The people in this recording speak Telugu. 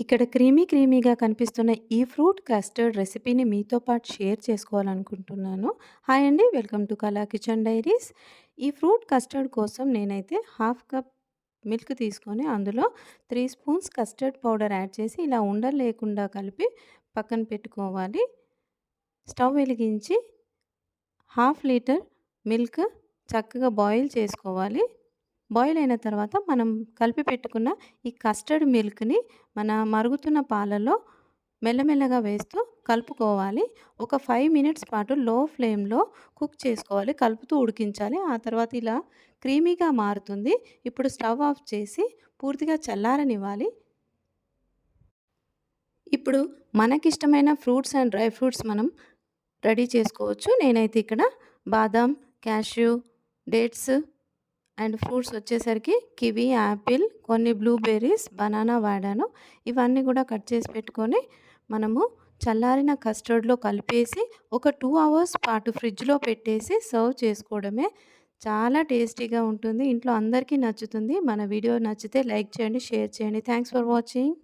ఇక్కడ క్రీమీగా కనిపిస్తున్న ఈ ఫ్రూట్ కస్టర్డ్ రెసిపీని మీతో పాటు షేర్ చేసుకోవాలనుకుంటున్నాను. హాయ్ అండి. వెల్కమ్ టు కళా కిచెన్ డైరీస్. ఈ ఫ్రూట్ కస్టర్డ్ కోసం నేనైతే హాఫ్ కప్ మిల్క్ తీసుకొని అందులో 3 స్పూన్స్ కస్టర్డ్ పౌడర్ యాడ్ చేసి ఇలా ఉండలు లేకుండా కలిపి పక్కన పెట్టుకోవాలి. స్టవ్ వెలిగించి హాఫ్ లీటర్ మిల్క్ చక్కగా బాయిల్ చేసుకోవాలి. బాయిల్ అయిన తర్వాత మనం కలిపి పెట్టుకున్న ఈ కస్టర్డ్ మిల్క్‌ని మన మరుగుతున్న పాలలో మెల్లమెల్లగా వేస్తూ కలుపుకోవాలి. ఒక 5 మినిట్స్ పాటు లో ఫ్లేమ్‌లో కుక్ చేసుకోవాలి. కలుపుతూ ఉడికించాలి. ఆ తర్వాత ఇలా క్రీమీగా మారుతుంది. ఇప్పుడు స్టవ్ ఆఫ్ చేసి పూర్తిగా చల్లారనివ్వాలి. ఇప్పుడు మనకిష్టమైన ఫ్రూట్స్ అండ్ డ్రై ఫ్రూట్స్ మనం రెడీ చేసుకోవచ్చు. నేనైతే ఇక్కడ బాదాం, క్యాష్యూ, డేట్స్ అండ్ ఫ్రూట్స్ వచ్చేసరికి కివి, యాపిల్, కొన్ని బ్లూబెర్రీస్, బనానా వాడాను. ఇవన్నీ కూడా కట్ చేసి పెట్టుకొని మనము చల్లారిన కస్టర్డ్‌లో కలిపేసి ఒక 2 అవర్స్ పాటు ఫ్రిడ్జ్‌లో పెట్టేసి సర్వ్ చేసుకోవడమే. చాలా టేస్టీగా ఉంటుంది. ఇంట్లో అందరికీ నచ్చుతుంది. మన వీడియో నచ్చితే లైక్ చేయండి, షేర్ చేయండి. Thanks for watching.